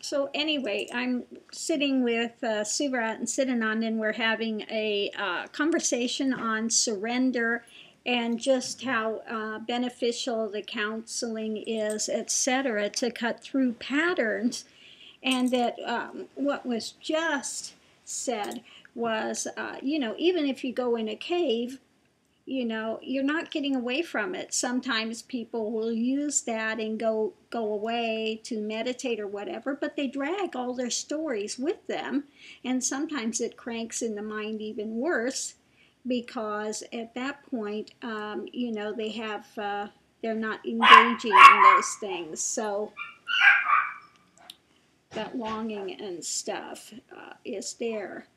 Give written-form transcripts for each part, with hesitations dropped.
So anyway, I'm sitting with Suvarat and Siddhanand, and we're having a conversation on surrender and just how beneficial the counseling is, etc., to cut through patterns. And that what was just said was, even if you go in a cave, you're not getting away from it. Sometimes people will use that and go away to meditate or whatever, but they drag all their stories with them, and sometimes it cranks in the mind even worse, because at that point, they have they're not engaging in those things. So that longing and stuff is there.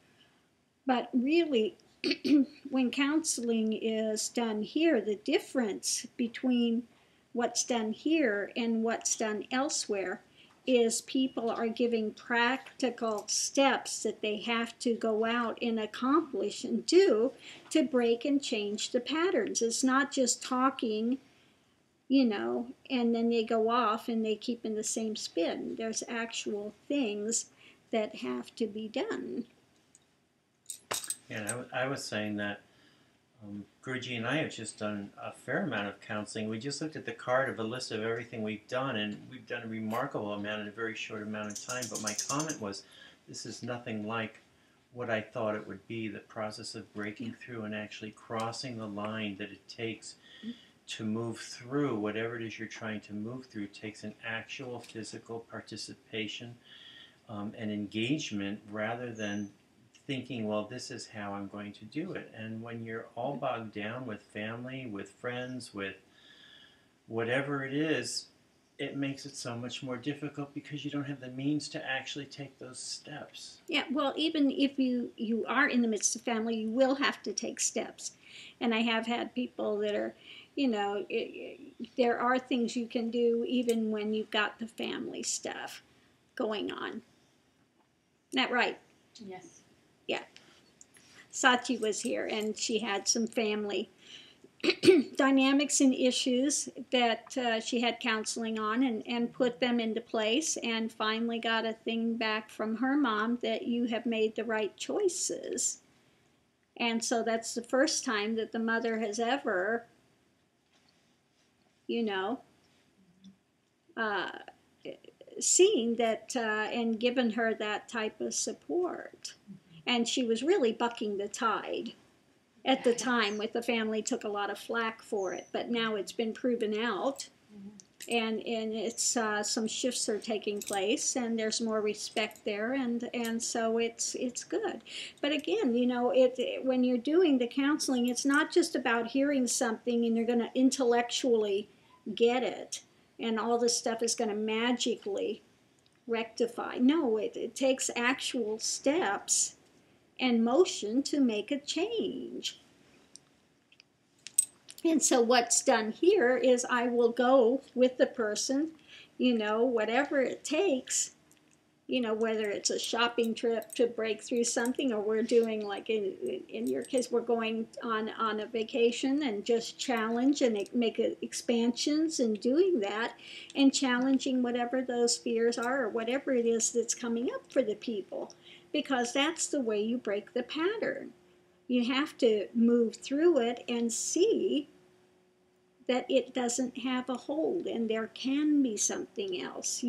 But really, when counseling is done here, the difference between what's done here and what's done elsewhere is people are giving practical steps that they have to go out and accomplish and do to break and change the patterns. It's not just talking, and then they go off and they keep in the same spin. There's actual things that have to be done. Yeah, I was saying that Guruji and I have just done a fair amount of counseling. We just looked at the card of a list of everything we've done, and we've done a remarkable amount in a very short amount of time. But my comment was, this is nothing like what I thought it would be, the process of breaking through and actually crossing the line that it takes to move through whatever it is you're trying to move through. It takes an actual physical participation and engagement rather than thinking, well, this is how I'm going to do it. And when you're all bogged down with family, with friends, with whatever it is, it makes it so much more difficult because you don't have the means to actually take those steps. Yeah, well, even if you are in the midst of family, you will have to take steps. And I have had people that are, there are things you can do even when you've got the family stuff going on. Isn't that right? Yes. Yeah. Sachi was here, and she had some family dynamics and issues that she had counseling on, and put them into place, and finally got a thing back from her mom that you have made the right choices. And so that's the first time that the mother has ever, uh, seen that and given her that type of support. And she was really bucking the tide at the time with the family, took a lot of flack for it, but now it's been proven out, and it's some shifts are taking place, and there's more respect there, and so it's good. But again, when you're doing the counseling, it's not just about hearing something and you're going to intellectually get it, and all this stuff is going to magically rectify. No, it takes actual steps and motion to make a change. And so what's done here is I will go with the person, whatever it takes, whether it's a shopping trip to break through something, or we're doing, like in your case, we're going on a vacation and just challenge and make expansions and doing that and challenging whatever those fears are or whatever it is that's coming up for the people, because that's the way you break the pattern. You have to move through it and see that it doesn't have a hold and there can be something else,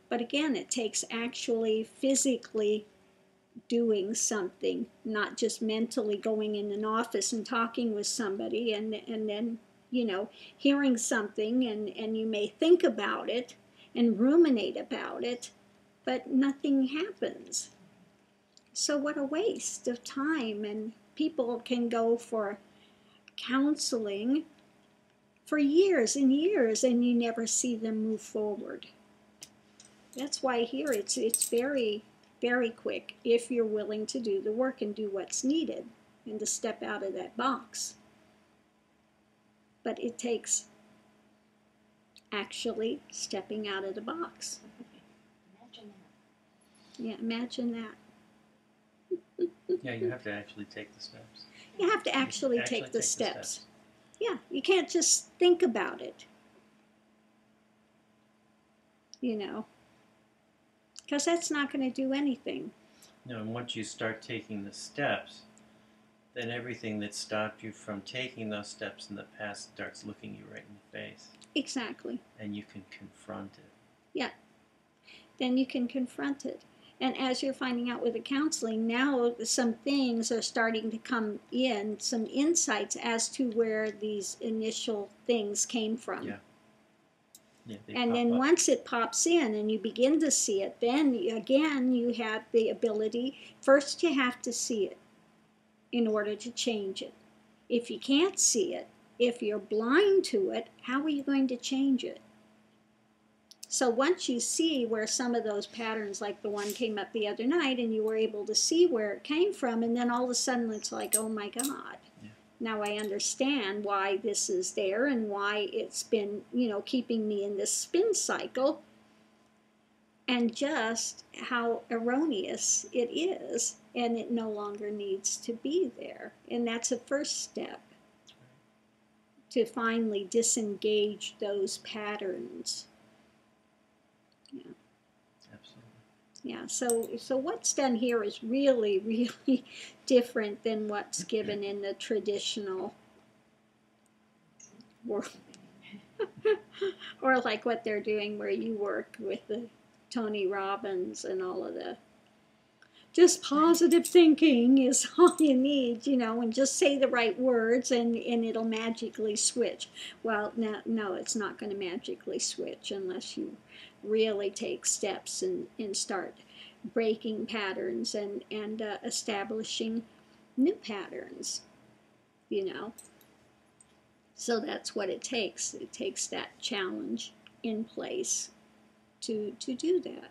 But again, it takes actually physically doing something, not just mentally going in an office and talking with somebody and then, hearing something and you may think about it and ruminate about it, but nothing happens. So what a waste of time. And people can go for counseling for years and years, and you never see them move forward. That's why here it's very, very quick if you're willing to do the work and do what's needed and to step out of that box. But it takes actually stepping out of the box. Imagine that. Yeah, imagine that. Yeah, you have to actually take the steps. You have to actually take the steps. Yeah, you can't just think about it. because that's not going to do anything. No, and once you start taking the steps, then everything that stopped you from taking those steps in the past starts looking you right in the face. Exactly. And you can confront it. Yeah. Then you can confront it. And as you're finding out with the counseling, now some things are starting to come in, some insights as to where these initial things came from. Yeah. Yeah, and then up. Once it pops in and you begin to see it, then again you have the ability, first you have to see it in order to change it. If you can't see it, if you're blind to it, how are you going to change it? So once you see where some of those patterns, like the one came up the other night, and you were able to see where it came from, and then all of a sudden it's like, oh my God, yeah. Now I understand why this is there and why it's been, keeping me in this spin cycle, and just how erroneous it is, and it no longer needs to be there. And that's a first step to finally disengage those patterns. Yeah. Absolutely. Yeah, so what's done here is really, really different than what's given in the traditional world. Or like what they're doing where you work with the Tony Robbins and all of the just positive thinking is all you need, and just say the right words and it'll magically switch. Well, no, it's not going to magically switch unless you really take steps and start breaking patterns and establishing new patterns, So that's what it takes. It takes that challenge in place to do that.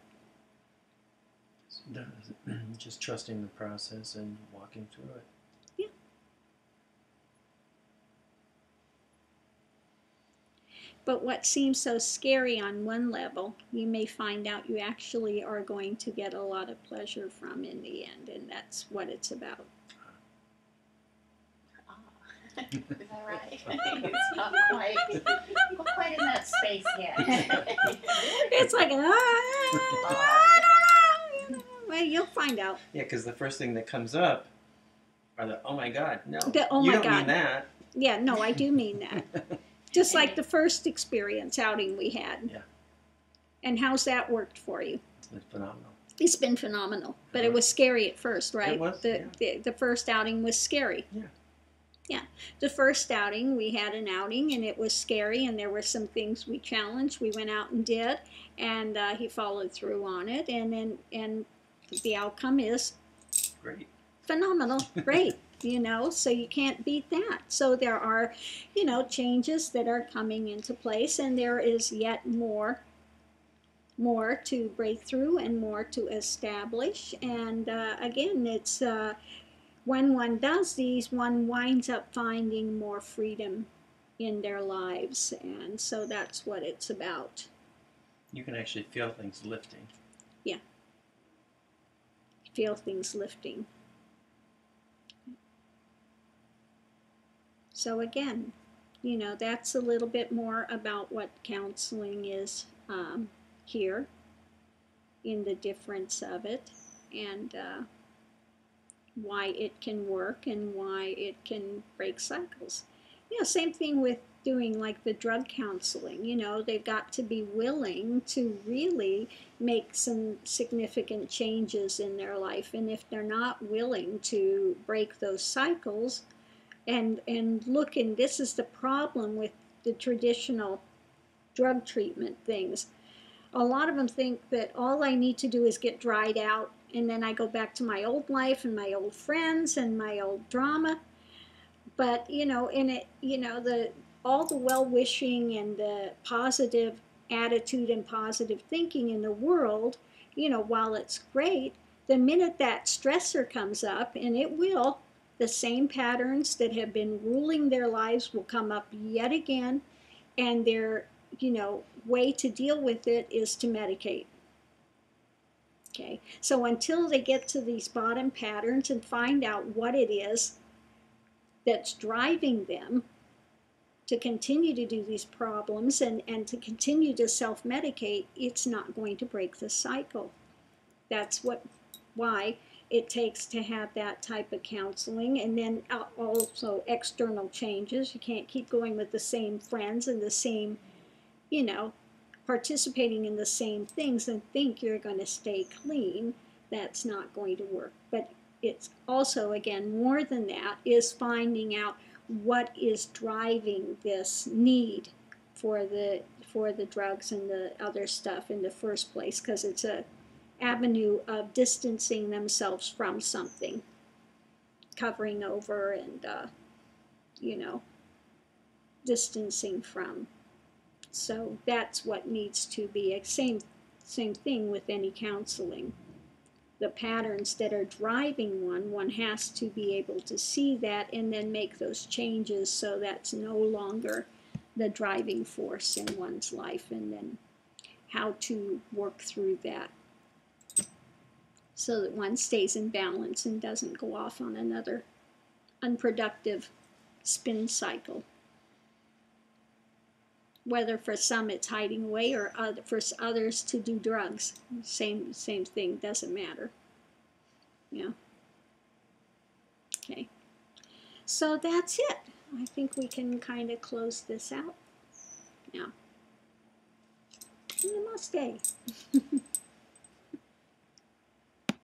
Just trusting the process and walking through it. Yeah. But what seems so scary on one level, you may find out you actually are going to get a lot of pleasure from in the end, and that's what it's about. Is that right? It's not quite in that space yet. It's like, I don't know. Well, you'll find out. Yeah, because the first thing that comes up are the, oh my God, no. Oh you my don't God. mean that. Yeah, no, I do mean that. Just like the first experience outing we had. Yeah. And how's that worked for you? It's been phenomenal. It's been phenomenal. But it was scary at first, right? It was, the first outing was scary. Yeah. Yeah. The first outing, we had an outing, and it was scary, and there were some things we challenged. We went out and did, and he followed through on it, and the outcome is great. Phenomenal. Great. So you can't beat that. So there are, changes that are coming into place, and there is yet more to break through and more to establish. And again, it's when one does these, one winds up finding more freedom in their lives, and so that's what it's about. You can actually feel things lifting. Yeah. Feel things lifting. So again, that's a little bit more about what counseling is here, in the difference of it, and why it can work and why it can break cycles. Same thing with doing like the drug counseling. They've got to be willing to really make some significant changes in their life, and if they're not willing to break those cycles, and look, and this is the problem with the traditional drug treatment things. A lot of them think that all I need to do is get dried out, and then I go back to my old life and my old friends and my old drama. But all the well-wishing and the positive attitude and positive thinking in the world, while it's great, the minute that stressor comes up, and it will, the same patterns that have been ruling their lives will come up yet again, and their, way to deal with it is to medicate. Okay, so until they get to these bottom patterns and find out what it is that's driving them to continue to do these problems and to continue to self-medicate, it's not going to break the cycle. That's why it takes to have that type of counseling. And then also external changes. You can't keep going with the same friends and the same, you know, participating in the same things and think you're going to stay clean. That's not going to work. But it's also, again, more than that, is finding out what is driving this need for the drugs and the other stuff in the first place, because it's a avenue of distancing themselves from something, covering over, and you know, distancing from. So that's what needs to be. Same thing with any counseling. The patterns that are driving one has to be able to see that and then make those changes so that's no longer the driving force in one's life, and then how to work through that so that one stays in balance and doesn't go off on another unproductive spin cycle. Whether for some it's hiding away or for others to do drugs. Same thing, doesn't matter. Yeah. Okay. So that's it. I think we can kind of close this out now. Namaste.